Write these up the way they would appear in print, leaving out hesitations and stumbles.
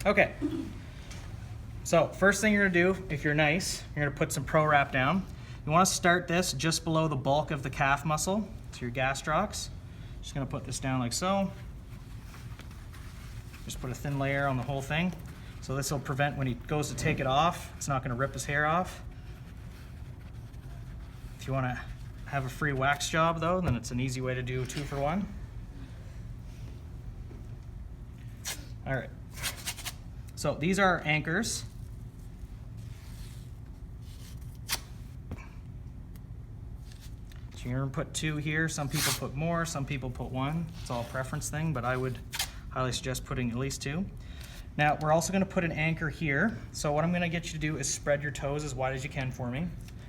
Okay, so first thing you're gonna do, if you're nice, you're gonna put some Pro Wrap down. You wanna start this just below the bulk of the calf muscle, so your gastrocs. Just gonna put this down like so. Just put a thin layer on the whole thing. So this will prevent when he goes to take it off, it's not gonna rip his hair off. If you wanna have a free wax job though, then it's an easy way to do a 2-for-1. All right, so these are our anchors. So you're gonna put 2 here. Some people put more, some people put 1. It's all a preference thing, but I would highly suggest putting at least 2. Now, we're also gonna put an anchor here. So what I'm gonna get you to do is spread your toes as wide as you can for me.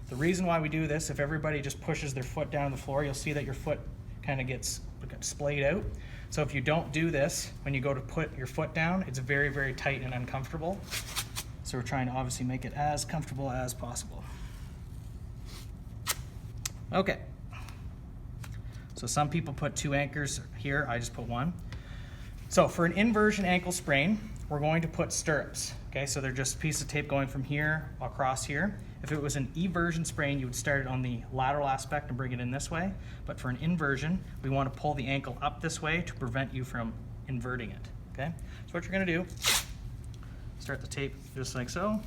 The reason why we do this, if everybody just pushes their foot down to the floor, you'll see that your foot kind of gets splayed out. So if you don't do this, when you go to put your foot down, it's very, very tight and uncomfortable. So we're trying to obviously make it as comfortable as possible. Okay. So some people put 2 anchors here, I just put 1. So for an inversion ankle sprain, we're going to put stirrups. Okay, so they're just a piece of tape going from here across here. If it was an eversion sprain, you would start it on the lateral aspect and bring it in this way. But for an inversion, we want to pull the ankle up this way to prevent you from inverting it. Okay, so what you're going to do, start the tape just like so,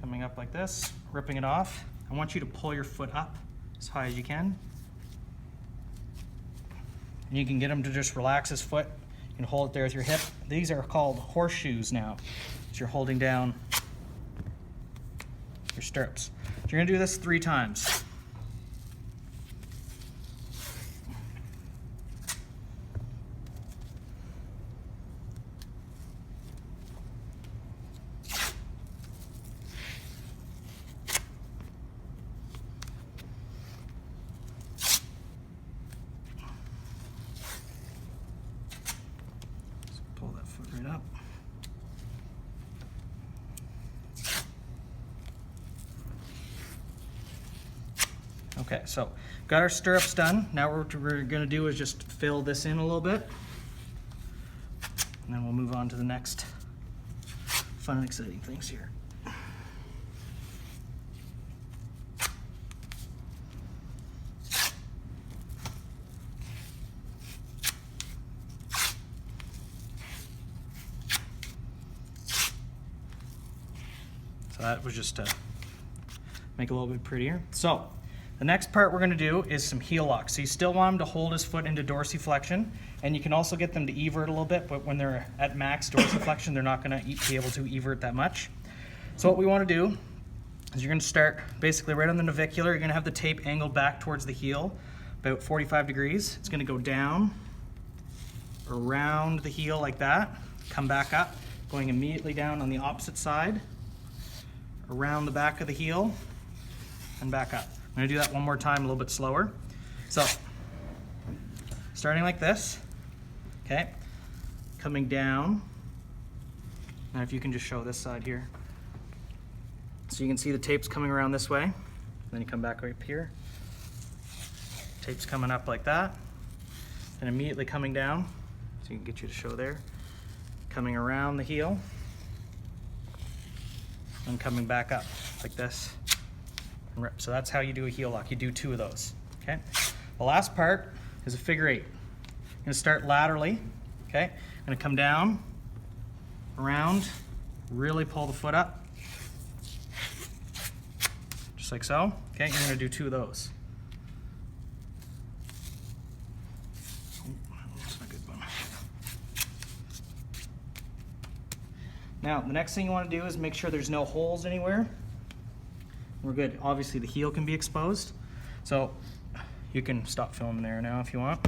coming up like this, ripping it off. I want you to pull your foot up as high as you can. And you can get him to just relax his foot. You can hold it there with your hip. These are called horseshoes now. So you're holding down your stirrups. So you're gonna do this 3 times. Pull that foot right up. Okay, so got our stirrups done. Now what we're gonna do is just fill this in a little bit. And then we'll move on to the next fun and exciting things here. So that was just to make it a little bit prettier. So the next part we're gonna do is some heel locks. So you still want him to hold his foot into dorsiflexion, and you can also get them to evert a little bit, but when they're at max dorsiflexion, they're not gonna be able to evert that much. So what we wanna do is you're gonna start basically right on the navicular. You're gonna have the tape angled back towards the heel, about 45 degrees. It's gonna go down, around the heel like that, come back up, going immediately down on the opposite side, around the back of the heel, and back up. I'm gonna do that one more time, a little bit slower. So, starting like this, okay? Coming down. Now if you can just show this side here. So you can see the tape's coming around this way. Then you come back up here. Tape's coming up like that. And immediately coming down, so you can get you to show there. Coming around the heel. And coming back up like this. And rip. So that's how you do a heel lock. You do 2 of those, okay? The last part is a figure 8. I'm gonna start laterally, okay? I'm gonna come down, around, really pull the foot up. Just like so, okay? You're gonna do 2 of those. Oh, that's not a good one. Now, the next thing you wanna do is make sure there's no holes anywhere. We're good. Obviously the heel can be exposed. So you can stop filming there now if you want.